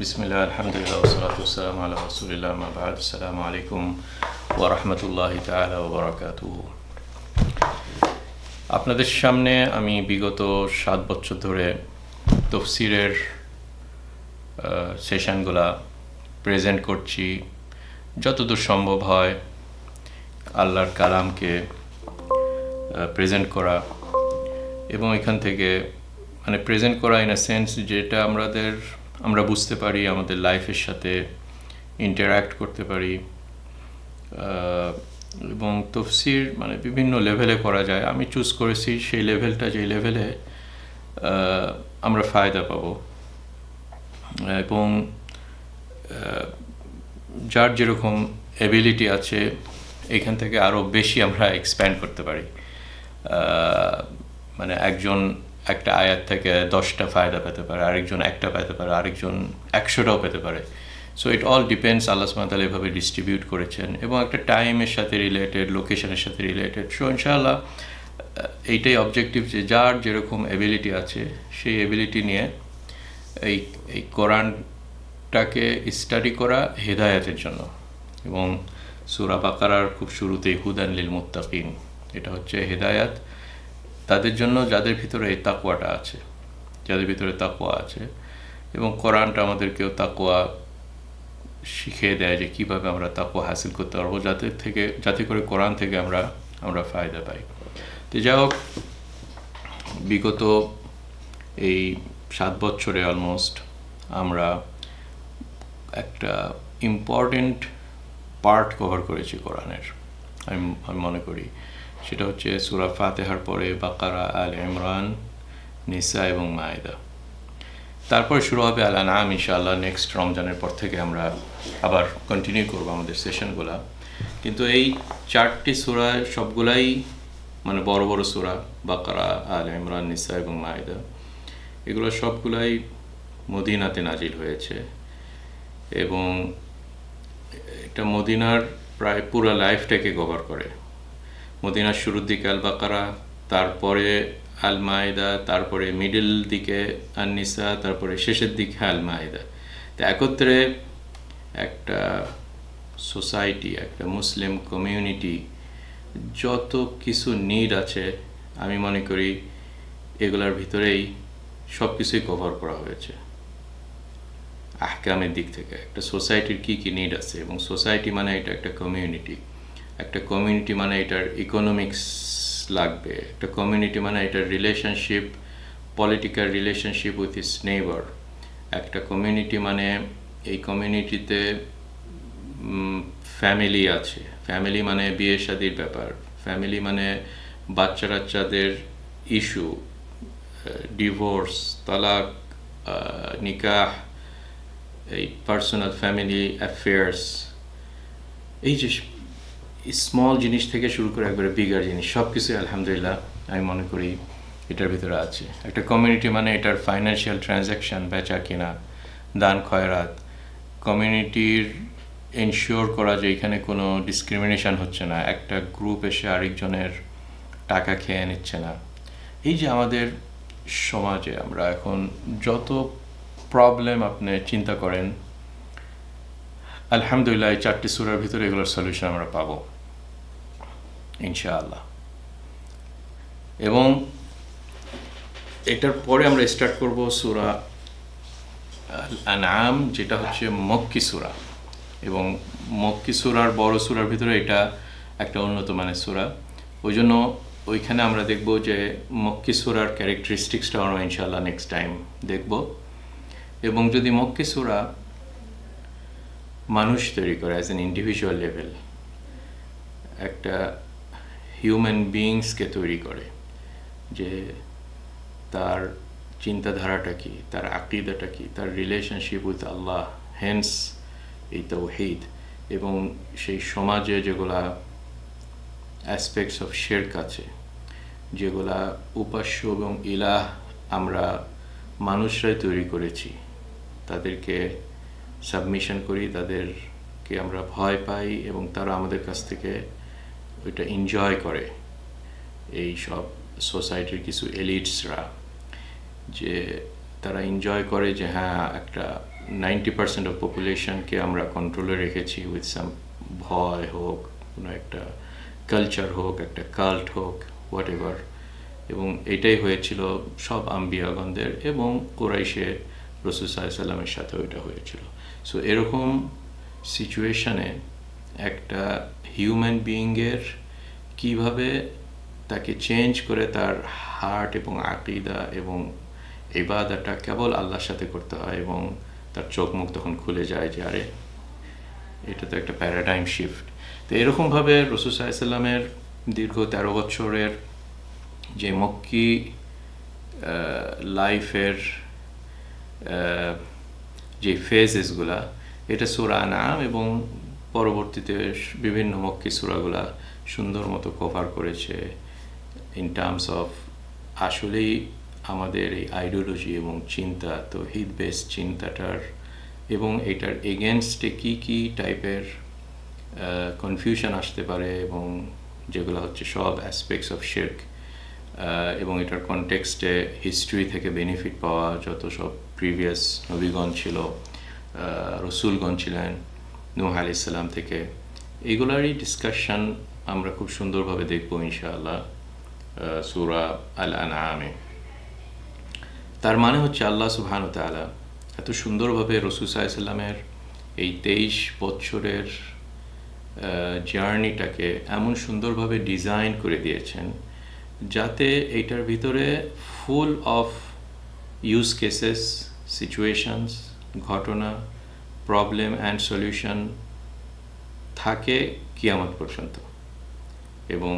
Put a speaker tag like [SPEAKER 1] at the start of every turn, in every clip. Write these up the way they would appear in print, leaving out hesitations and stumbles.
[SPEAKER 1] বিসমিল্লাহ আলহামদুলিল্লাহ ওয়াসসালাতু ওয়াসসালামু আলা রাসূলিল্লাহ আম্মা বা'দ আসসালামু আলাইকুম ওয়া রাহমাতুল্লাহি তাআলা ওয়া বারাকাতুহু। আপনাদের সামনে আমি বিগত 7 বছর ধরে তাফসীরের সেশনগুলা প্রেজেন্ট করছি। যতদূর সম্ভব হয় আল্লাহর কালামকে প্রেজেন্ট করা এবং এখান থেকে প্রেজেন্ট করা ইন আ সেন্স যেটা আমরা বুঝতে পারি, আমাদের লাইফের সাথে ইন্টারঅ্যাক্ট করতে পারি। এবং তাফসীর বিভিন্ন লেভেলে করা যায়। আমি চুজ করেছি সেই লেভেলটা, যে লেভেলে আমরা ফায়দা পাবো এবং যার যেরকম এবিলিটি আছে এখান থেকে আরও বেশি আমরা এক্সপ্যান্ড করতে পারি। একজন একটা আয়াত থেকে 10টা ফায়দা পেতে পারে, আরেকজন একটা পেতে পারে, আরেকজন 100টাও পেতে পারে। সো ইট অল ডিপেন্ডস, আল্লাহ সুবহানাহু ওয়া তাআলা এভাবে ডিস্ট্রিবিউট করেছেন এবং একটা টাইমের সাথে রিলেটেড, লোকেশনের সাথে রিলেটেড। সো ইনশাআল্লাহ এইটাই অবজেক্টিভ, যে যার যেরকম এবিলিটি আছে সেই এবিলিটি নিয়ে এই কোরআনটাকে স্টাডি করা হেদায়েতের জন্য। এবং সূরা বাকারার খুব শুরুতেই হুদান লিল মুত্তাকিন, এটা হচ্ছে হেদায়েত তাদের জন্য যাদের ভিতরে এই তাকওয়াটা আছে, যাদের ভিতরে তাকওয়া আছে। এবং কোরআনটা আমাদেরকেও তাকওয়া শিখিয়ে দেয় যে কীভাবে আমরা তাকওয়া হাসিল করতে পারবো, যাতে করে কোরআন থেকে আমরা ফায়দা পাই। তো যাই হোক, বিগত এই 7 বছরে অলমোস্ট আমরা একটা ইম্পর্টেন্ট পার্ট কভার করেছি কোরআনের। আমি মনে করি সেটা হচ্ছে সূরা ফাতিহার পরে বাকারা, আল ইমরান, নিসা এবং মায়েদা। তারপরে শুরু হবে আল আনআম ইনশাআল্লাহ। নেক্সট রমজানের পর থেকে আমরা আবার কন্টিনিউ করব আমাদের সেশনগুলা। কিন্তু এই 4টি সূরা সবগুলাই বড় বড় সূরা, বাকারা, আল ইমরান, নিসা এবং মায়েদা, এগুলো সবগুলাই মদিনাতে নাজিল হয়েছে এবং এটা মদিনার প্রায় পুরো লাইফটাকে কভার করে। মদিনার শুরুর দিকে আল বাকারা, তারপরে আল মায়েদা, তারপরে মিডল দিকে আন নিসা, তারপরে শেষের দিকে আল মায়েদা। তো একত্রে একটা সোসাইটি, একটা মুসলিম কমিউনিটি যত কিছু নিড আছে, আমি মনে করি এগুলার ভিতরেই সব কিছুই কভার করা হয়েছে। আহকামের দিক থেকে একটা সোসাইটির কী কী নিড আছে, এবং সোসাইটি এটা একটা কমিউনিটি। একটা কমিউনিটি এটার ইকোনমিক্স লাগবে, একটা কমিউনিটি এটার relationship, political relationship with is neighbour. একটা কমিউনিটি এই কমিউনিটিতে ফ্যামিলি আছে, ফ্যামিলি বিয়ে শাদির ব্যাপার, ফ্যামিলি বাচ্চা কাচ্চাদের ইস্যু, ডিভোর্স, তালাক, নিকাহ, এই পার্সোনাল ফ্যামিলি অ্যাফেয়ার্স, এই যে স্মল জিনিস থেকে শুরু করে একবারে বিগার জিনিস, সব কিছুই আলহামদুলিল্লাহ আমি মনে করি এটার ভিতরে আছে। একটা কমিউনিটি এটার ফাইন্যান্সিয়াল ট্রানজ্যাকশান, বেচা কেনা, দান খয়রাত, কমিউনিটির এনশিওর করা যে এখানে কোনো ডিসক্রিমিনেশন হচ্ছে না, একটা গ্রুপ এসে আরেকজনের টাকা খেয়ে নিচ্ছে না। এই যে আমাদের সমাজে আমরা এখন যত প্রবলেম আপনি চিন্তা করেন, আলহামদুলিল্লাহ এই 4টি সূরার ভিতরে এগুলোর সলিউশন আমরা পাবো ইনশাআল্লাহ। এবং এটার পরে আমরা স্টার্ট করব সূরা আল আনআম, যেটা হচ্ছে মক্কি সূরা। এবং মক্কি সূরার বড় সূরার ভিতরে এটা একটা উন্নত মানের সূরা। ওই জন্য ওইখানে আমরা দেখব যে মক্কি সূরার ক্যারেক্টারিস্টিক্সটা আমরা ইনশাআল্লাহ নেক্সট টাইম দেখব। এবং যদি মক্কি সূরা মানুষ তৈরি করে অ্যাজ অ্যান ইন্ডিভিজুয়াল লেভেল, একটা হিউম্যান বিইংসকে তৈরি করে, যে তার চিন্তাধারাটা কি, তার আকীদাটা কি, তার রিলেশনশিপ উইথ আল্লাহ, হেন্স এই তাওহীদ। এবং সেই সমাজে যেগুলা অ্যাসপেক্টস অফ শিরক আছে, যেগুলা উপাস্য এবং ইলাহ আমরা মানুষরাই তৈরি করেছি, তাদেরকে সাবমিশন করি, তাদেরকে আমরা ভয় পাই এবং তারা আমাদের কাছ থেকে ওইটা এনজয় করে। এই সব সোসাইটির কিছু এলিটসরা যে তারা এনজয় করে যে হ্যাঁ একটা 90% অফ পপুলেশনকে আমরা কন্ট্রোলে রেখেছি উইথ সাম ভয় হোক, কোনো একটা কালচার হোক, একটা কাল্ট হোক, হোয়াট এভার। এবং এটাই হয়েছিল সব আম্বিয়াগণদের, এবং কুরাইশে রাসূল সাল্লাল্লাহু আলাইহি ওয়াসাল্লামের সাথে ওইটা হয়েছিল। সো এরকম সিচুয়েশনে একটা হিউম্যান বিইংয়ের কীভাবে তাকে চেঞ্জ করে তার হার্ট এবং আকীদা এবং ইবাদতটা কেবল আল্লাহর সাথে করতে হয়, এবং তার চোখ মুখ তখন খুলে যায় যে আরে এটা তো একটা প্যারাডাইম শিফট। তো এরকমভাবে রাসূল সাল্লাল্লাহু আলাইহি ওয়াসাল্লামের দীর্ঘ 13 বছরের যে মক্কি লাইফের যে ফেজেসগুলা, এটা সূরা আনআম এবং পরবর্তীতে বিভিন্ন মক্কি সূরাগুলা সুন্দর মতো কভার করেছে ইন টার্মস অফ আসলেই আমাদের এই আইডিওলজি এবং চিন্তা, তাওহীদ বেসড চিন্তাটার এবং এটার এগেনস্টে কী কী টাইপের কনফিউশন আসতে পারে, এবং যেগুলো হচ্ছে সব অ্যাসপেক্টস অফ শিরক, এবং এটার কনটেক্সটে হিস্ট্রি থেকে বেনিফিট পাওয়া যত সব প্রিভিয়াস নবীগণ ছিল, রসুলগণ ছিলেন নূহ আলাইহিস সালাম থেকে, এইগুলারই ডিসকাশন আমরা খুব সুন্দরভাবে দেখব ইনশাআল্লাহ সূরা আল আনআমে। তার মানে হচ্ছে আল্লাহ সুবহানাহু ওয়া তাআলা এত সুন্দরভাবে রাসূল সাল্লাল্লাহু আলাইহি ওয়াসাল্লামের এই 23 বছরের জার্নিটাকে এমন সুন্দরভাবে ডিজাইন করে দিয়েছেন যাতে এইটার ভিতরে full of use cases, situations, ঘটনা, প্রবলেম অ্যান্ড সলিউশন থাকে কিয়ামত পর্যন্ত। এবং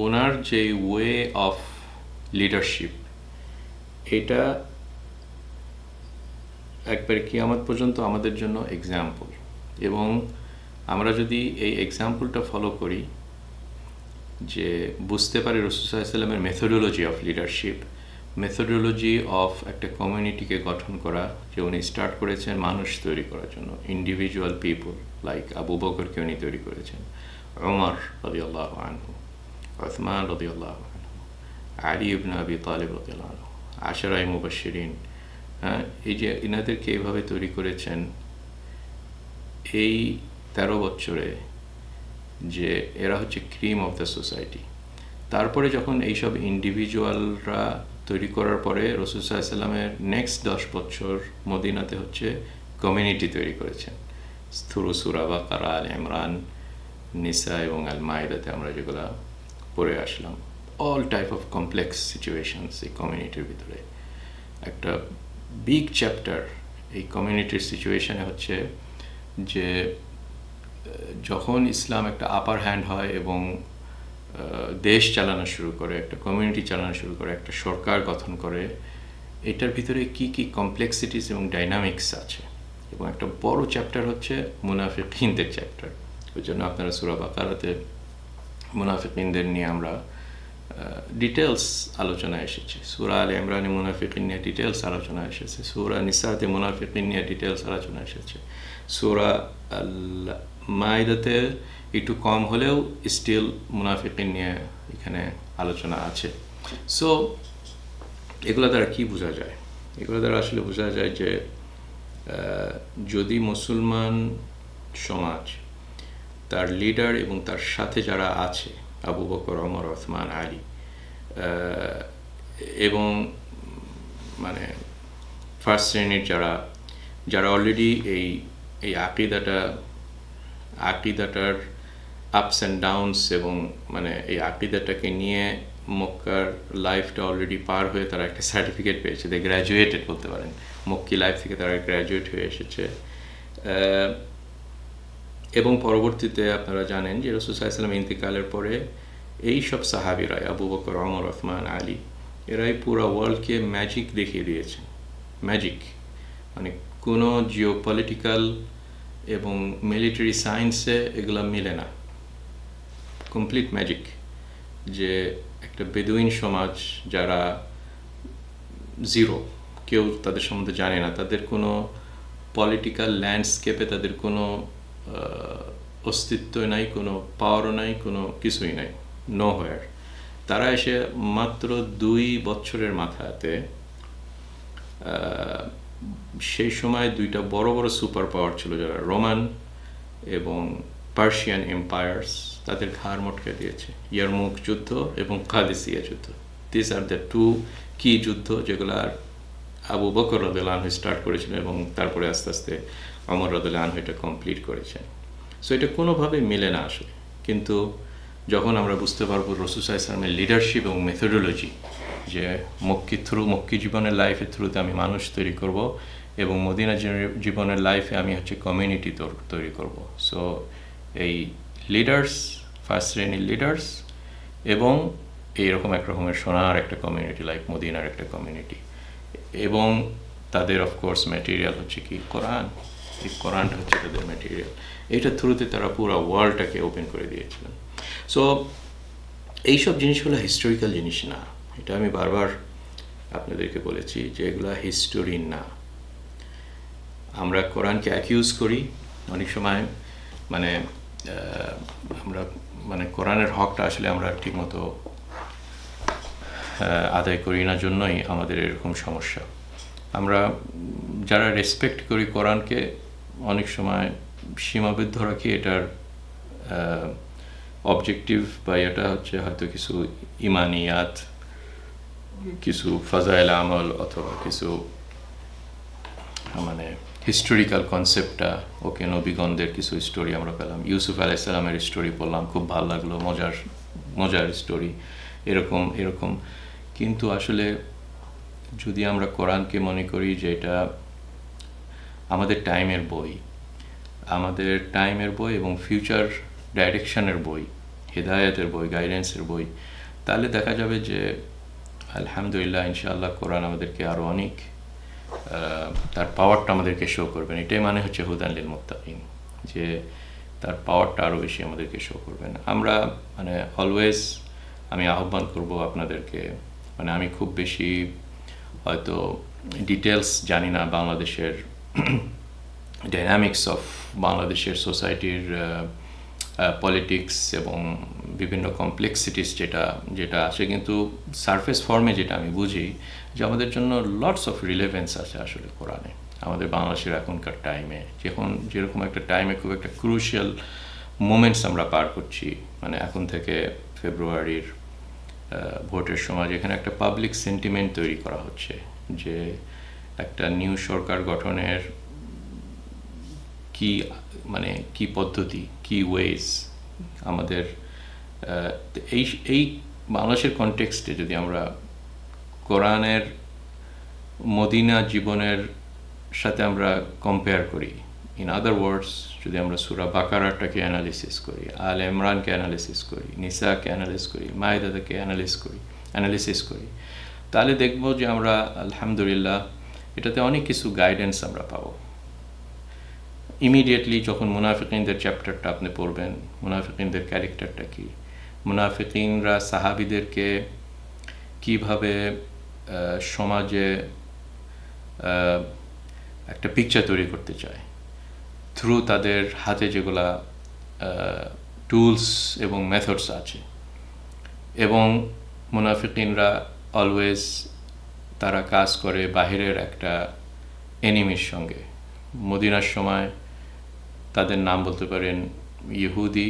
[SPEAKER 1] ওনার যে ওয়ে অফ লিডারশিপ, এটা একবারে কিয়ামত পর্যন্ত আমাদের জন্য এক্সাম্পল। এবং আমরা যদি এই এক্সাম্পলটা ফলো করি, যে বুঝতে পারি রাসূল সাল্লাল্লাহু আলাইহি ওয়াসাল্লামের methodology of leadership, methodology of একটা কমিউনিটিকে গঠন করা, যে উনি স্টার্ট করেছেন মানুষ তৈরি করার জন্য, ইন্ডিভিজুয়াল পিপল, লাইক আবু বকরকে উনি তৈরি করেছেন, ওমর রাদিয়াল্লাহু আনহু, উসমান রাদিয়াল্লাহু আনহু, আলী ইবনে আবি তালিব রাদিয়াল্লাহু আনহু, আশারায়ে মুবাশশিরিন, এই যে ইনাদেরকে এইভাবে তৈরি করেছেন এই 13 বছরে, যে এরা হচ্ছে ক্রিম অফ দ্য সোসাইটি। তারপরে যখন এইসব ইন্ডিভিজুয়ালরা তৈরি করার পরে রাসূল সাল্লাল্লাহু আলাইহি ওয়াসাল্লামের নেক্সট 10 বছর মদিনাতে হচ্ছে কমিউনিটি তৈরি করেছেন থ্রু সূরা বাকারা, আল ইমরান, নিসা এবং আল মাইদাতে আমরা যেগুলা পড়ে আসলাম। All type of complex situations এই কমিউনিটির ভিতরে। একটা বিগ চ্যাপ্টার এই কমিউনিটির সিচুয়েশনে হচ্ছে যে যখন ইসলাম একটা আপার হ্যান্ড হয় এবং দেশ চালানো শুরু করে, একটা কমিউনিটি চালানো শুরু করে, একটা সরকার গঠন করে, এটার ভিতরে কি কি কমপ্লেক্সিটিস এবং ডাইনামিক্স আছে। এবং একটা বড় চ্যাপ্টার হচ্ছে মুনাফিকিনদের চ্যাপ্টার। ওই জন্য আপনারা সূরা বাকারাতে মুনাফিকিনদের নিয়ে আমরা ডিটেলস আলোচনা এসেছে, সূরা আলে ইমরানে মুনাফিকিন নিয়ে ডিটেলস আলোচনা এসেছে, সূরা নিসাতে মুনাফিকিন নিয়ে ডিটেলস আলোচনা এসেছে, সূরা আল মাইদাতে একটু কম হলেও স্টিল মুনাফিকিন নিয়ে এখানে আলোচনা আছে। সো এগুলো দ্বারা কি বোঝা যায়? এগুলো দ্বারা আসলে বোঝা যায় যে যদি মুসলমান সমাজ তার লিডার এবং তার সাথে যারা আছে, আবু বকর, ওমর, ওসমান, আলী, এবং মানে ফার্স্ট শ্রেণীর যারা অলরেডি এই আকিদাটার আপস অ্যান্ড ডাউনস এবং মানে এই আকিদাটাকে নিয়ে মক্কার লাইফটা অলরেডি পার হয়ে তারা একটা সার্টিফিকেট পেয়েছে, দে গ্র্যাজুয়েটেড বলতে পারেন, মক্কি লাইফ থেকে তারা গ্র্যাজুয়েট হয়ে এসেছে। এবং পরবর্তীতে আপনারা জানেন যে রাসূল সাল্লাল্লাহু আলাইহি ওয়াসাল্লাম ইন্তিকালের পরে এই সব সাহাবীরা, আবু বকর, ওমর, ওসমান, আলী, এরাই পুরো ওয়ার্ল্ডকে ম্যাজিক দেখিয়ে দিয়েছেন। ম্যাজিক মানে কোনো জিওপলিটিক্যাল এবং মিলিটারি সায়েন্সে এগুলো মিলে না, কমপ্লিট ম্যাজিক। যে একটা বেদুইন সমাজ যারা জিরো, কেউ তাদের সম্বন্ধে জানে না, তাদের কোনো পলিটিক্যাল ল্যান্ডস্কেপে তাদের কোনো অস্তিত্ব নাই, কোনো পাওয়ারও নাই, কোনো কিছুই নাই, নো হোয়ার। তারা এসে মাত্র 2 বছরের মাথাতে সেই সময় দুইটা বড় বড় সুপার পাওয়ার ছিল, যারা রোমান এবং পার্সিয়ান এম্পায়ার্স, তাদের ঘাড় মটকে দিয়েছে। ইয়ারমুক যুদ্ধ এবং কাদেসিয়া যুদ্ধ, দিস আর দ্য টু কি যুদ্ধ, যেগুলো আবু বকর রাদিয়াল্লাহু আনহু স্টার্ট করেছিলেন এবং তারপরে আস্তে আস্তে ওমর রাদিয়াল্লাহু আনহু এটা কমপ্লিট করেছেন। সো এটা কোনোভাবে মিলে না আসলে। কিন্তু যখন আমরা বুঝতে পারবো রাসূল সাল্লাল্লাহু আলাইহি ওয়াসাল্লামের লিডারশিপ এবং মেথোডোলজি, যে মক্কি জীবনের লাইফের থ্রুতে আমি মানুষ তৈরি করব এবং মদিনা জীবনের লাইফে আমি হচ্ছে কমিউনিটি তৈরি করব। সো এই লিডার্স, ফার্স্ট শ্রেণীর লিডার্স এবং এইরকম একরকমের সোনার একটা কমিউনিটি লাইক মদিনার একটা কমিউনিটি, এবং তাদের অফকোর্স ম্যাটেরিয়াল হচ্ছে কি কোরআন। এই কোরআনটা হচ্ছে তাদের ম্যাটেরিয়াল। এইটার থ্রুতে তারা পুরো ওয়ার্ল্ডটাকে ওপেন করে দিয়েছিলেন। সো এইসব জিনিসগুলো হিস্টোরিক্যাল জিনিস না, এটা আমি বারবার আপনাদেরকে বলেছি যে এগুলো হিস্টোরি না। আমরা কোরআনকে অ্যাকিউজ করি অনেক সময়, মানে আমরা মানে কোরআনের হকটা আসলে আমরা ঠিকমতো আদায় করি না, জন্যই আমাদের এরকম সমস্যা। আমরা যারা রেসপেক্ট করি কোরআনকে অনেক সময় সীমাবদ্ধ রাখি এটার অবজেক্টিভ, বা এটা হচ্ছে হয়তো কিছু ইমানিয়াত, কিছু ফাজাইল আমল, অথবা কিছু মানে হিস্টোরিক্যাল কনসেপ্টটা, ওকে নবীগণদের কিছু স্টোরি আমরা পেলাম, ইউসুফ আলাইহিস সালামের স্টোরি পড়লাম, খুব ভালো লাগলো, মজার স্টোরি, এরকম। কিন্তু আসলে যদি আমরা কোরআনকে মনে করি যে এটা আমাদের টাইমের বই এবং ফিউচার ডাইরেকশনের বই, হেদায়েতের বই, গাইডেন্সের বই, তাহলে দেখা যাবে যে আলহামদুলিল্লাহ ইনশাআল্লাহ কোরআন আমাদেরকে আরও অনেক তার পাওয়ারটা আমাদেরকে শো করবেন। এটাই মানে হচ্ছে হুদান লিল মুত্তাকিন, যে তার পাওয়ারটা আরও বেশি আমাদেরকে শো করবেন। আমরা মানে অলওয়েজ আমি আহ্বান করব আপনাদেরকে, মানে আমি খুব বেশি হয়তো ডিটেলস জানি না বাংলাদেশের ডাইনামিক্স অফ বাংলাদেশের সোসাইটির পলিটিক্স এবং বিভিন্ন কমপ্লেক্সিটিস যেটা আছে, কিন্তু সারফেস ফর্মে যেটা আমি বুঝি যে আমাদের জন্য লটস অফ রিলেভেন্স আছে আসলে কোরআনে, আমাদের বাংলাদেশের এখনকার টাইমে, যেরকম একটা টাইমে খুব একটা ক্রুশিয়াল মোমেন্টস আমরা পার করছি, মানে এখন থেকে ফেব্রুয়ারির ভোটের সময়, যেখানে একটা পাবলিক সেন্টিমেন্ট তৈরি করা হচ্ছে যে একটা নিউ সরকার গঠনের কি পদ্ধতি, কি ওয়েজ আমাদের এই বাংলাদেশের কনটেক্সটে যদি আমরা কোরআনের মদিনা জীবনের সাথে আমরা কম্পেয়ার করি, ইন আদার ওয়ার্ডস যদি আমরা সূরা বাকারাটাকে অ্যানালিসিস করি, আল ইমরানকে অ্যানালিসিস করি, নিসাকে অ্যানালিসিস করি, মাইদাকে অ্যানালিসিস করি, তাহলে দেখব যে আমরা আলহামদুলিল্লাহ এটাতে অনেক কিছু গাইডেন্স আমরা পাবো। ইমিডিয়েটলি যখন মুনাফিকিনদের চ্যাপ্টারটা আপনি পড়বেন, মুনাফিকিনদের ক্যারেক্টারটা কি, মুনাফিকিনরা সাহাবীদেরকে কিভাবে সমাজে একটা পিকচার তৈরি করতে চায় থ্রু তাদের হাতে যেগুলা টুলস এবং মেথডস আছে, এবং মুনাফিকিনরা অলওয়েজ তারা কাজ করে বাহিরের একটা এনিমির সঙ্গে। মদিনার সময় তাদের নাম বলতে পারেন ইহুদি,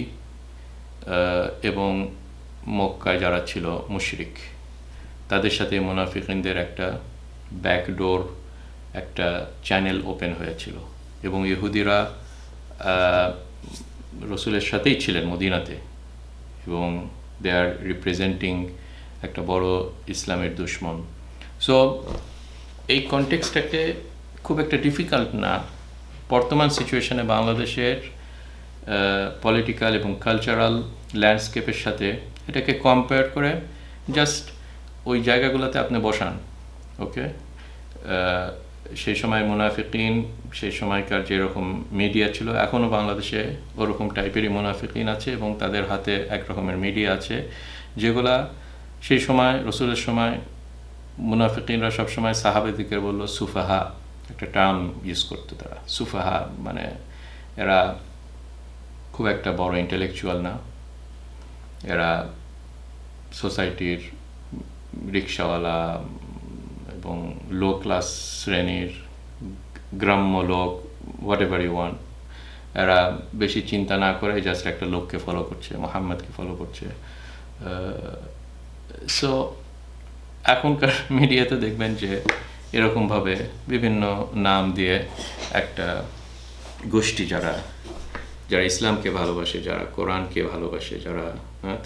[SPEAKER 1] এবং মক্কায় যারা ছিল মুশরিক, তাদের সাথে মুনাফিকিনদের একটা ব্যাকডোর, একটা চ্যানেল ওপেন হয়েছিল, এবং ইহুদিরা রসুলের সাথেই ছিলেন মদিনাতে, এবং দে আর রিপ্রেজেন্টিং একটা বড় ইসলামের দুশমন। সো এই কনটেক্সটটাকে খুব একটা ডিফিকাল্ট না বর্তমান সিচুয়েশনে বাংলাদেশের পলিটিক্যাল এবং কালচারাল ল্যান্ডস্কেপের সাথে এটাকে কম্পেয়ার করে জাস্ট ওই জায়গাগুলোতে আপনি বসান। ওকে, সেই সময় মুনাফিকিন, সেই সময়কার যেরকম মিডিয়া ছিল, এখনও বাংলাদেশে ওরকম টাইপেরই মুনাফিকিন আছে, এবং তাদের হাতে এক রকমের মিডিয়া আছে যেগুলা সেই সময় রসুলের সময় মুনাফিকিনরা সবসময় সাহাবেদিকে বললো সুফাহা, একটা টার্ম ইউজ করতো তারা। সুফাহা মানে এরা খুব একটা বড় ইন্টেলেকচুয়াল না, এরা সোসাইটির রিক্সাওয়ালা এবং লো ক্লাস শ্রেণীর গ্রাম্য লোক, হোয়াট এভার ইউ ওয়ান্ট, এরা বেশি চিন্তা না করে জাস্ট একটা লোককে ফলো করছে, মোহাম্মদকে ফলো করছে। সো এখনকার মিডিয়াতে দেখবেন যে এরকমভাবে বিভিন্ন নাম দিয়ে একটা গোষ্ঠী যারা ইসলামকে ভালোবাসে, যারা কোরআনকে ভালোবাসে, যারা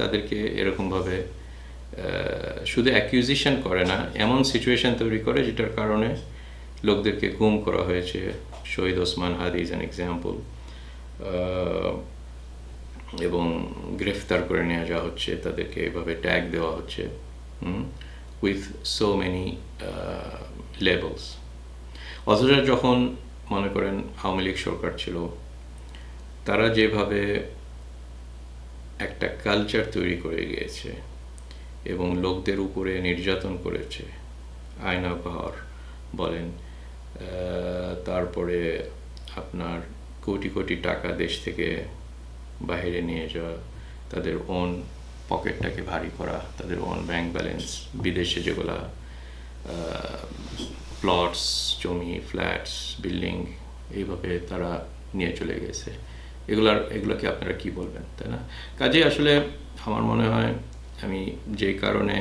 [SPEAKER 1] তাদেরকে এরকমভাবে শুধু অ্যাকিউজিশন করে না, এমন সিচুয়েশন তৈরি করে যেটার কারণে লোকদেরকে গুম করা হয়েছে। শহীদ ওসমান হাদি ইজ অ্যান এক্সাম্পল। এবং গ্রেফতার করে নিয়ে যাওয়া হচ্ছে, তাদেরকে এভাবে ট্যাগ দেওয়া হচ্ছে উইথ সো মেনি লেভেলস। অথচ যখন মনে করেন আওয়ামী লীগ সরকার ছিল, তারা যেভাবে একটা কালচার তৈরি করে গিয়েছে এবং লোকদের উপরে নির্যাতন করেছে, আয়না ঘর বলেন, তারপরে আপনার কোটি কোটি টাকা দেশ থেকে বাইরে নিয়ে যাওয়া, তাদের ওন পকেটটাকে ভারী করা, তাদের ওন ব্যাংক ব্যালেন্স, বিদেশে যেগুলা প্লটস, জমি, ফ্ল্যাটস, বিল্ডিং, এইভাবে তারা নিয়ে চলে গেছে। এগুলোকে আপনারা কি বলবেন, তাই না? কাজে আসলে আমার মনে হয়, আমি যে কারণে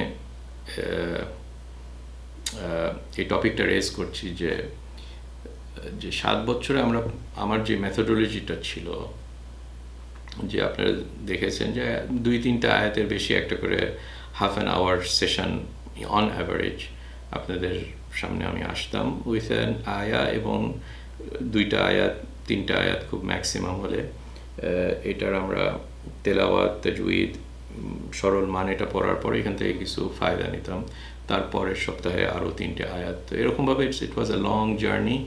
[SPEAKER 1] এই টপিকটা রেজ করছি, যে 7 বছরে আমার যে মেথোডোলজিটা ছিল, যে আপনারা দেখেছেন যে 2-3টা আয়াতের বেশি একটা করে half an hour session on average আপনাদের সামনে আমি আসতাম উইথ অ্যান আয়া, এবং 2টা আয়াত 3টা আয়াত খুব ম্যাক্সিমাম হলে এটার আমরা তেলাওয়াত, তাজউইদ, সরল মানেটা পড়ার পরে এখান থেকে কিছু ফায়দা নিতাম। তারপরের সপ্তাহে আরও 3টে আয়াত। তো এরকমভাবে ইট ওয়াজ আ লং জার্নি,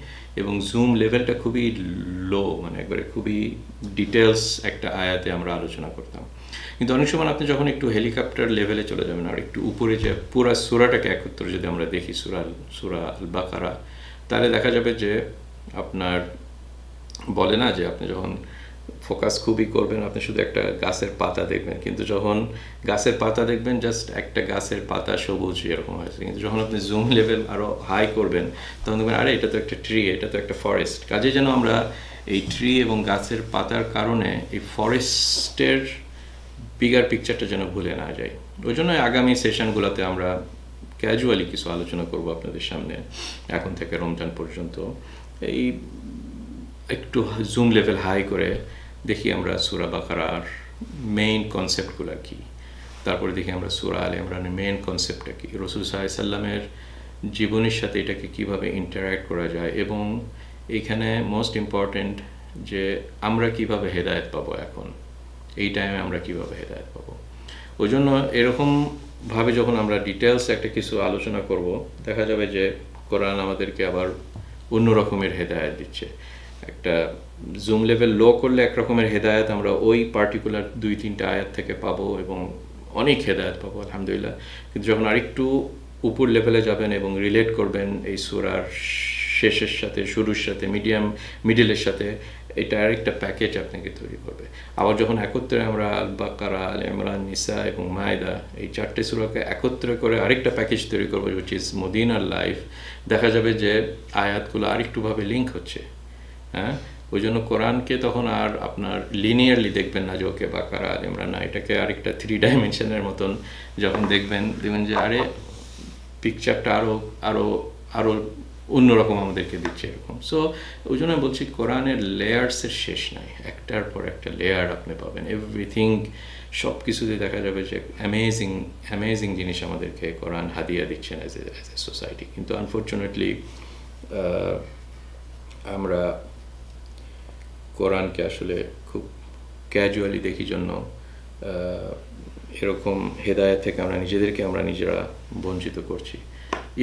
[SPEAKER 1] এবং জুম লেভেলটা খুবই লো, মানে একবারে খুবই ডিটেলস একটা আয়াতে আমরা আলোচনা করতাম। কিন্তু অনেক সময় আপনি যখন একটু হেলিকপ্টার লেভেলে চলে যাবেন, আর একটু উপরে যে পুরা সূরাটাকে একত্রে যদি আমরা দেখি, সূরা আল বাকারা, তাহলে দেখা যাবে যে আপনার বলে না যে আপনি যখন ফোকাস খুবই করবেন, আপনি শুধু একটা গাছের পাতা দেখবেন, কিন্তু যখন গাছের পাতা দেখবেন জাস্ট একটা গাছের পাতা সবুজ এরকম হয়েছে, কিন্তু যখন আপনি জুম লেভেল আরও হাই করবেন তখন দেখবেন আরে এটা তো একটা ট্রি, এটা তো একটা ফরেস্ট। কাজে যেন আমরা এই ট্রি এবং গাছের পাতার কারণে এই ফরেস্টের বিগার পিকচারটা যেন ভুলে না যায়। ওই জন্য আগামী সেশনগুলোতে আমরা ক্যাজুয়ালি কিছু আলোচনা করব আপনাদের সামনে, এখন থেকে রমজান পর্যন্ত। এই একটু জুম লেভেল হাই করে দেখি আমরা সূরা বাকারার মেইন কনসেপ্টগুলো কী, তারপরে দেখি আমরা সূরা আলে ইমরানের মেইন কনসেপ্টটা কী, রাসূল সাল্লাল্লাহু আলাইহি সাল্লামের জীবনের সাথে এটাকে কীভাবে ইন্টারঅ্যাক্ট করা যায়, এবং এইখানে মোস্ট ইম্পর্টেন্ট যে আমরা কীভাবে হেদায়েত পাবো, এখন এই টাইমে আমরা কীভাবে হেদায়েত পাবো। ওই জন্য এরকমভাবে যখন আমরা ডিটেলস একটা কিছু আলোচনা করব, দেখা যাবে যে কোরআন আমাদেরকে আবার অন্য রকমের হেদায়েত দিচ্ছে। একটা জুম লেভেল লো করলে এক রকমের হেদায়েত আমরা ওই পার্টিকুলার 2-3টা আয়াত থেকে পাবো, এবং অনেক হেদায়েত পাবো আলহামদুলিল্লাহ। কিন্তু যখন আরেকটু উপর লেভেলে যাবেন এবং রিলেট করবেন এই সূরার শেষের সাথে, শুরুর সাথে, মিডিলের সাথে, এটা আরেকটা প্যাকেজ আপনাকে তৈরি করবে। আবার যখন একত্রে আমরা আল বাকারা, আল ইমরান, নিসা এবং মায়দা, এই 4টে সূরাকে একত্রে করে আরেকটা প্যাকেজ তৈরি করবো, উইচ ইজ মদিনার লাইফ, দেখা যাবে যে আয়াতগুলো আরেকটুভাবে লিঙ্ক হচ্ছে। হ্যাঁ, ওই জন্য কোরআনকে তখন আর আপনার লিনিয়ারলি দেখবেন না যে ওকে বাকারা, আল ইমরান, না, এটাকে আরেকটা 3 ডাইমেনশনের মতন যখন দেখবেন যে আরে পিকচারটা আরও অন্যরকম আমাদেরকে দিচ্ছে এরকম। সো ওই জন্য বলছি কোরআনের লেয়ার্সের শেষ নাই, একটার পর একটা লেয়ার আপনি পাবেন, এভরিথিং, সব কিছুতে দেখা যাবে যে অ্যামেজিং জিনিস আমাদেরকে কোরআন হাদিয়া দিচ্ছেন অ্যাজ এ সোসাইটি। কিন্তু আনফর্চুনেটলি আমরা কোরআনকে আসলে খুব ক্যাজুয়ালি দেখি, জন্য এরকম হেদায়েত থেকে আমরা নিজেরা বঞ্চিত করছি।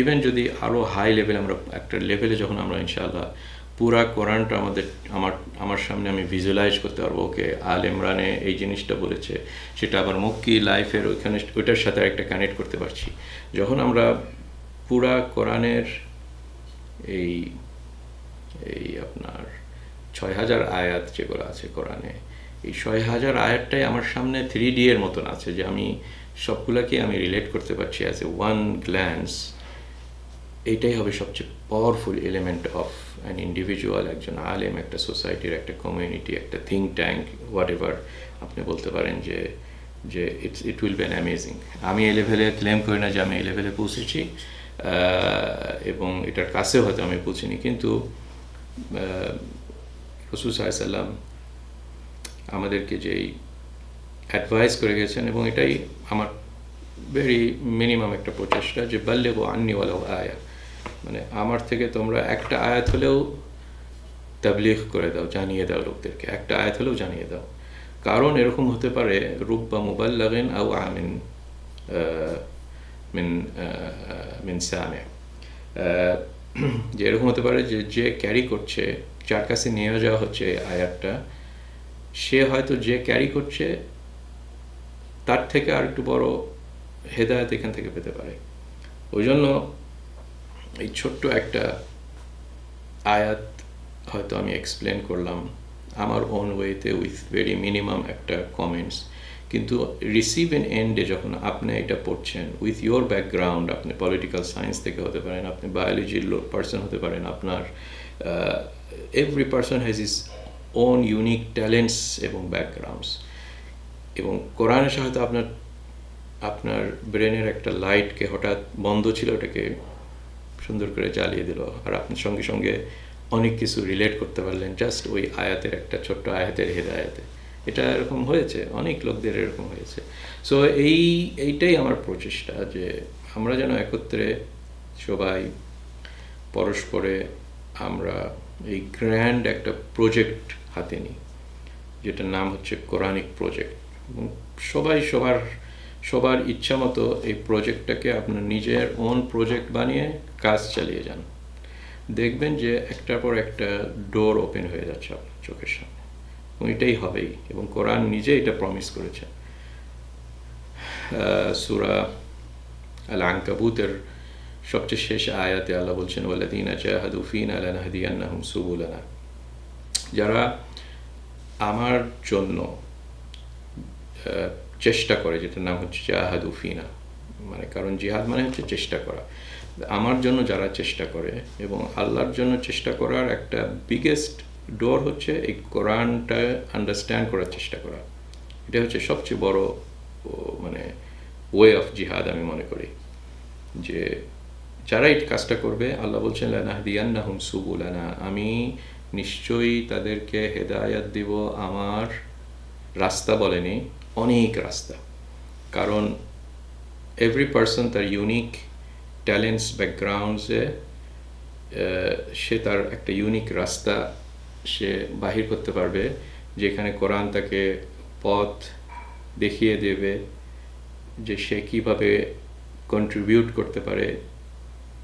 [SPEAKER 1] ইভেন যদি আরও হাই লেভেল আমরা একটা লেভেলে যখন আমরা ইনশাআল্লাহ পুরা কোরআনটা আমার সামনে আমি ভিজুয়ালাইজ করতে পারবো, ওকে আল ইমরানে এই জিনিসটা বলেছে, সেটা আবার মক্কি লাইফের ওইটার সাথে একটা কানেক্ট করতে পারছি। যখন আমরা পুরা কোরআনের এই আপনার 6000 আয়াত যেগুলো আছে কোরআনে, এই 6000 আয়াতটাই আমার সামনে 3D এর মতন আছে, যে আমি সবগুলোকে আমি রিলেট করতে পারছি অ্যাজ এ ওয়ান গ্ল্যান্স। এইটাই হবে সবচেয়ে powerful element of an individual, একজন আলেম, একটা সোসাইটির, একটা কমিউনিটি, একটা থিঙ্ক ট্যাঙ্ক, হোয়াট এভার আপনি বলতে পারেন, যে যে it will be an amazing. আমি এই লেভেলে ক্লেম করি না যে আমি এই লেভেলে পৌঁছেছি, এবং এটার কাছেও হয়তো আমি পৌঁছিনি, কিন্তু রাসূল সাল্লাল্লাহু আলাইহি ওয়াসাল্লাম আমাদেরকে যেই অ্যাডভাইস করে গেছেন, এবং এটাই আমার ভেরি মিনিমাম একটা প্রচেষ্টা, যে বাল্লিগু আন্নি ওয়ালাউ আয়া, মানে আমার থেকে তোমরা একটা আয়াত হলেও তাবলীগ করে দাও, জানিয়ে দাও লোকদেরকে, একটা আয়াত হলেও জানিয়ে দাও। কারণ এরকম হতে পারে রুব্বা মুবাল্লাগিন আও আমিন মিন মিন সামি, যে এরকম হতে পারে যে যে ক্যারি করছে, যার কাছে নিয়ে যাওয়া হচ্ছে এই আয়াতটা, সে হয়তো যে ক্যারি করছে তার থেকে আর একটু বড় হেদায়েত এখান থেকে পেতে পারে। ওই জন্য এই ছোট্ট একটা আয়াত হয়তো আমি এক্সপ্লেন করলাম আমার ওন ওয়েতে উইথ ভেরি মিনিমাম একটা কমেন্টস, কিন্তু রিসিভ এন এন্ডে যখন আপনি এটা পড়ছেন উইথ ইয়োর ব্যাকগ্রাউন্ড, আপনি পলিটিক্যাল সায়েন্স থেকে হতে পারেন, আপনি বায়োলজির পার্সন হতে পারেন, আপনার every person has his own unique talents এবং ব্যাকগ্রাউন্ডস, এবং কোরআনের সাথে আপনার ব্রেনের একটা লাইটকে হঠাৎ বন্ধ ছিল, ওটাকে সুন্দর করে জ্বালিয়ে দিল, আর আপনার সঙ্গে সঙ্গে অনেক কিছু রিলেট করতে পারলেন জাস্ট ওই আয়াতের, একটা ছোট্ট আয়াতের হেদায়েতে। এটা এরকম হয়েছে, অনেক লোকদের এরকম হয়েছে। সো এইটাই আমার প্রচেষ্টা, যে আমরা যেন একত্রে সবাই পরস্পরে আমরা এই গ্র্যান্ড একটা প্রজেক্ট হাতে নিই, যেটার নাম হচ্ছে কোরআনিক প্রজেক্ট, এবং সবাই সবার ইচ্ছা মতো এই প্রজেক্টটাকে আপনার নিজের ওন প্রজেক্ট বানিয়ে কাজ চালিয়ে যান। দেখবেন যে একটার পর একটা ডোর ওপেন হয়ে যাচ্ছে আপনার চোখের সামনে, এবং এটাই হবেই, এবং কোরআন নিজে এটা প্রমিস করেছে। সূরা আল আনকাবুতের সবচেয়ে শেষ আয়াতে আল্লাহ বলছেন, ওয়াল্লাযীনা জাহাদু ফীনা লানাহদিয়ান্নাহুম সুবুলানা, যারা আমার জন্য চেষ্টা করে, যেটার নাম হচ্ছে জাহাদু ফিনা, মানে কারণ জিহাদ মানে হচ্ছে চেষ্টা করা, আমার জন্য যারা চেষ্টা করে, এবং আল্লাহর জন্য চেষ্টা করার একটা বিগেস্ট ডোর হচ্ছে এই কোরআনটা আন্ডারস্ট্যান্ড করার চেষ্টা করা। এটা হচ্ছে সবচেয়ে বড় মানে ওয়ে অফ জিহাদ আমি মনে করি, যে যারা এই কাজটা করবে, আল্লাহ বলছেন লানাহদিয়ান্নাহুম সুবুলানা, আমি নিশ্চয়ই তাদেরকে হেদায়াত দিব আমার রাস্তা, বলেনি অনেক রাস্তা, কারণ এভরি পার্সন তার ইউনিক ট্যালেন্টস ব্যাকগ্রাউন্ডসে সে তার একটা ইউনিক রাস্তা সে বাহির করতে পারবে, যেখানে কোরআন তাকে পথ দেখিয়ে দেবে যে সে কীভাবে কন্ট্রিবিউট করতে পারে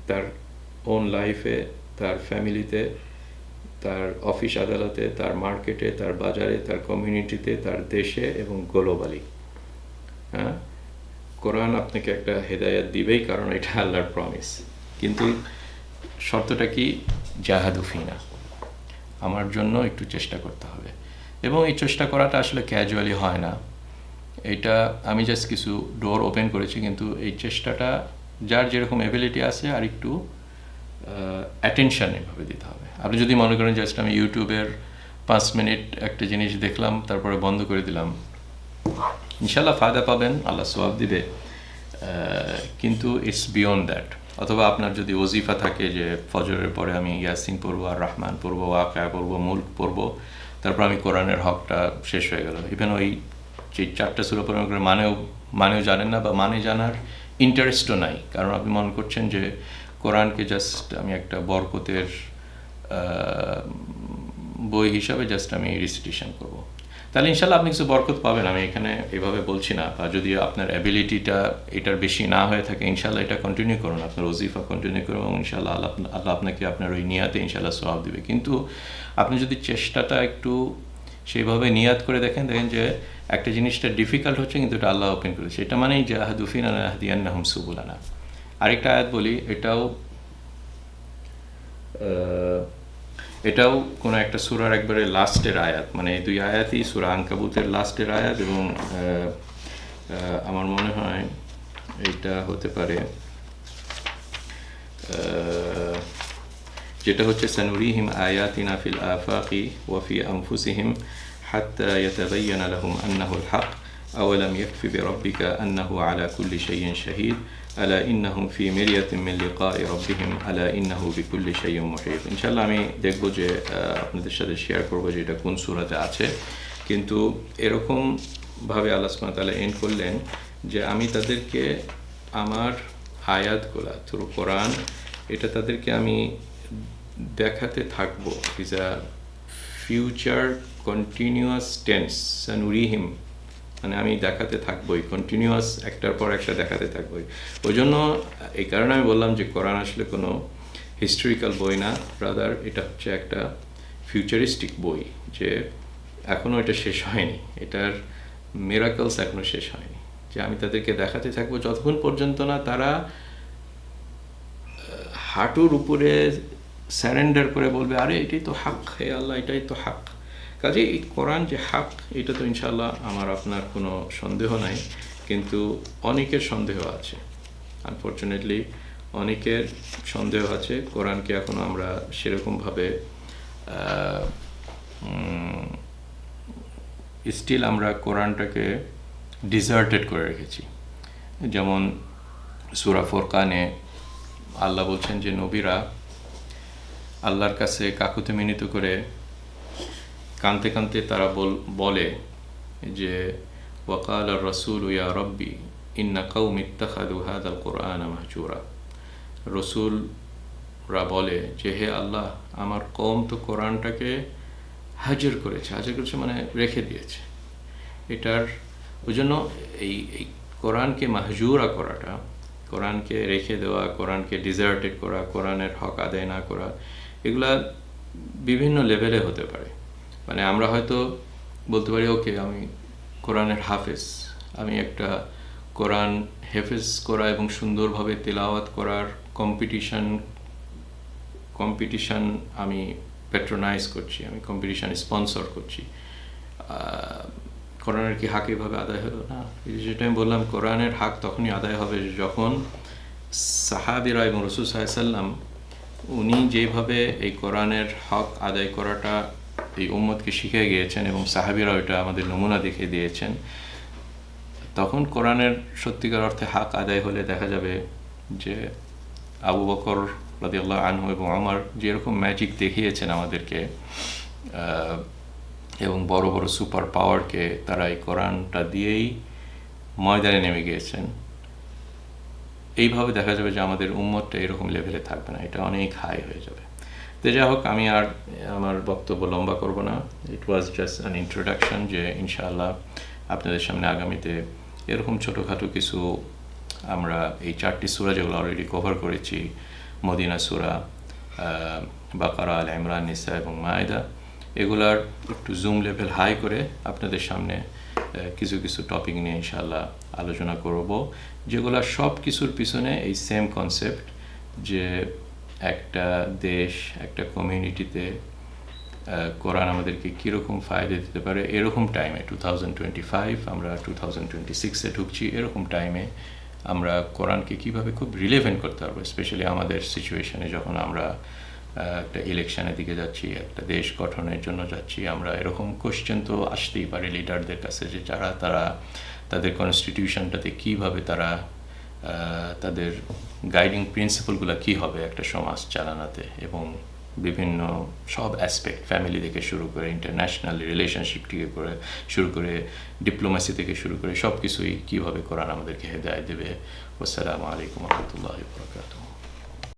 [SPEAKER 1] তার ওন লাইফে, তার ফ্যামিলিতে, তার অফিস আদালতে, তার মার্কেটে, তার বাজারে, তার কমিউনিটিতে, তার দেশে এবং গ্লোবালি। হ্যাঁ, কোরআন আপনাকে একটা হেদায়াত দিবেই, কারণ এটা আল্লাহর প্রমিস, কিন্তু শর্তটা কি? জাহাদু ফিনা, আমার জন্য একটু চেষ্টা করতে হবে, এবং এই চেষ্টা করাটা আসলে ক্যাজুয়ালি হয় না। এটা আমি জাস্ট কিছু ডোর ওপেন করেছি, কিন্তু এই চেষ্টাটা যার যেরকম এবিলিটি আছে আর একটু অ্যাটেনশন এভাবে দিতে হবে। আপনি যদি মনে করেন জাস্ট আমি ইউটিউবের 5 মিনিট একটা জিনিস দেখলাম তারপরে বন্ধ করে দিলাম, ইনশাল্লাহ ফায়দা পাবেন, আল্লাহ সওয়াব দিবে, কিন্তু ইটস বিয়ন্ড দ্যাট। অথবা আপনার যদি ওজিফা থাকে যে ফজরের পরে আমি ইয়াসিন পড়বো, আর রহমান পড়বো, ওয়াকিয়া পড়বো, মুলক পড়বো, তারপর আমি কোরআনের হকটা শেষ হয়ে গেল। ইভেন ওই যে 4টা সূরা পড়ার করে মানেও জানেন না, বা মানে জানার ইন্টারেস্টও নাই, কারণ আপনি মনে করছেন যে কোরআনকে জাস্ট আমি একটা বরকতের বই হিসাবে জাস্ট আমি রিসিটেশন করব। তাহলে ইনশাল্লাহ আপনি কিছু বরকত পাবেন, আমি এখানে এভাবে বলছি না। বা যদি আপনার অ্যাবিলিটিটা এটার বেশি না হয়ে থাকে, ইনশাল্লাহ এটা কন্টিনিউ করুন, আপনার ওজিফা কন্টিনিউ করুন, এবং ইনশাল্লাহ আল্লাহ আপনাকে আপনার ওই নিয়াতে ইনশাল্লাহ সওয়াব দিবে। কিন্তু আপনি যদি চেষ্টাটা একটু সেইভাবে নিয়াত করে দেখেন যে একটা জিনিসটা ডিফিকাল্ট হচ্ছে, কিন্তু এটা আল্লাহ ওপেন করেছে, এটা মানেই জাহাদু ফিনা লানাহদিয়ান্নাহুম সুবুলানা। আরেকটা আয়াত বলি, এটাও কোনো একটা সূরার একবারে লাস্টের আয়াত, মানে এই 2 আয়াতই সূরা আনকাবুতের লাস্টের আয়াত, এবং আমার মনে হয় এইটা হতে পারে যেটা হচ্ছে সানুরিহিম আয়াতিনা ফিল আফাকি ওয়া ফি আনফুসিহিম হাত্তা ইয়াতাবায়্যানা লাহুম আন্নাহুল হক আওয়ালাম ইয়াকফি বিরাব্বিকা আন্নাহু আলা কুল্লি শাইইন শাহীদ আলা ইন্নাহুম ফি মিরয়াতিন মিন লিকাই রাব্বিহিম আলা ইন্নাহু বিকুল্লি শাইইন মুহীত। ইনশাআল্লাহ আমি দেখব যে আপনাদের সাথে শেয়ার করব যে এটা কোন সূরাতে আছে, কিন্তু এরকম ভাবে আল্লাহ সুবহানাহু ওয়া তাআলা এন্ড করলেন যে আমি তাদেরকে আমার আয়াতগুলা থ্রু কোরআন এটা তাদেরকে আমি দেখাতে থাকবো। Is a future continuous tense, সানুরিহিম মানে আমি দেখাতে থাকবোই, কন্টিনিউয়াস একটার পর একটা দেখাতে থাকবোই। ওই জন্য এই কারণে আমি বললাম যে কোরআন আসলে কোনো হিস্টোরিক্যাল বই না, ব্রাদার এটা হচ্ছে একটা ফিউচারিস্টিক বই, যে এখনও এটা শেষ হয়নি, এটার মিরাকলস এখনও শেষ হয়নি, যে আমি তাদেরকে দেখাতে থাকবো যতক্ষণ পর্যন্ত না তারা হাঁটুর উপরে স্যারেন্ডার করে বলবে আরে এটাই তো হক, হে আল্লাহ এটাই তো হক। কাজে এই কোরআন যে হক এটা তো ইনশাআল্লাহ আমার আপনার কোনো সন্দেহ নাই, কিন্তু অনেকের সন্দেহ আছে, আনফর্চুনেটলি অনেকের সন্দেহ আছে। কোরআনকে এখনও আমরা সেরকমভাবে স্টিল আমরা কোরআনটাকে ডিজার্টেড করে রেখেছি। যেমন সূরা ফুরকানে আল্লাহ বলছেন যে নবীরা আল্লাহর কাছে কাকুতি মিনতি করে কাঁদতে কাঁদতে তারা বলে যে ওয়াকাল আর রসুল ইয়া রব্বি ইন্না কওমি ইত্তাখাযু হাযাল কুরআনা মাহজুরা। রসুলরা বলে যে হে আল্লাহ আমার কওম তো কোরআনটাকে হাজির করেছে মানে রেখে দিয়েছে। এটার ওই জন্য এই কোরআনকে মাহজুরা করাটা, কোরআনকে রেখে দেওয়া, কোরআনকে ডিজার্টেড করা, কোরআনের হক আদায় না করা, এগুলা বিভিন্ন লেভেলে হতে পারে। মানে আমরা হয়তো বলতে পারি ওকে আমি কোরআনের হাফেজ, আমি একটা কোরআন হেফেজ করা এবং সুন্দরভাবে তেলাওয়াত করার কম্পিটিশন আমি প্যাট্রোনাইজ করছি, আমি কম্পিটিশন স্পন্সর করছি। কোরআনের কি হাক এভাবে আদায় হলো না? যেটা আমি বললাম কোরআনের হাক তখনই আদায় হবে যখন সাহাবীরা এবং রাসূল সাল্লাল্লাহু আলাইহি ওয়াসাল্লাম উনি যেভাবে এই কোরআনের হক আদায় করাটা এই উম্মতকে শিখিয়ে গিয়েছেন এবং সাহাবীরা ওইটা আমাদের নমুনা দেখিয়ে দিয়েছেন, তখন কোরআনের সত্যিকার অর্থে হক আদায় হলে দেখা যাবে যে আবু বকর রাদিয়াল্লাহু আনহু এবং ওমর যেরকম ম্যাজিক দেখিয়েছেন আমাদেরকে এবং বড় বড় সুপার পাওয়ারকে তারা এই কোরআনটা দিয়েই ময়দানে নেমে গিয়েছেন, এইভাবে দেখা যাবে যে আমাদের উম্মতটা এরকম লেভেলে থাকবে না, এটা অনেক হাই হয়ে যাবে। তো যাই হোক, আমি আর আমার বক্তব্য লম্বা করব না, ইট ওয়াজ জাস্ট অ্যান ইন্ট্রোডাকশন যে ইনশাআল্লাহ আপনাদের সামনে আগামীতে এরকম ছোটোখাটো কিছু আমরা এই 4টি সূরা যেগুলো অলরেডি কভার করেছি, মদিনা সূরা, বাকারা, আল ইমরান, নিসা এবং মায়েদা, এগুলার একটু জুম লেভেল হাই করে আপনাদের সামনে কিছু কিছু টপিক নিয়ে ইনশাআল্লাহ আলোচনা করব, যেগুলো সব কিছুর পিছনে এই সেম কনসেপ্ট যে একটা দেশ, একটা কমিউনিটিতে কোরআন আমাদেরকে কীরকম ফায়দা দিতে পারে। এরকম টাইমে 2025 আমরা 2026-এ ঢুকছি, এরকম টাইমে আমরা কোরআনকে কীভাবে খুব রিলেভেন্ট করতে পারবো, স্পেশালি আমাদের সিচুয়েশনে যখন আমরা একটা ইলেকশনের দিকে যাচ্ছি, একটা দেশ গঠনের জন্য যাচ্ছি। আমরা এরকম কোশ্চেন তো আসতেই পারে লিডারদের কাছে যে তারা তাদের কনস্টিটিউশনটাতে কীভাবে তারা তাদের গাইডিং প্রিন্সিপালগুলো কী হবে একটা সমাজ চালানোতে, এবং বিভিন্ন সব অ্যাসপেক্ট, ফ্যামিলি থেকে শুরু করে ইন্টারন্যাশনাল রিলেশনশিপ থেকে শুরু করে ডিপ্লোমেসি থেকে শুরু করে সব কিছুই কীভাবে কোরআন আমাদেরকে হেদায়েত দেবে। আসসালামু আলাইকুম ওয়া রাহমাতুল্লাহি ওয়া বারাকাতুহু।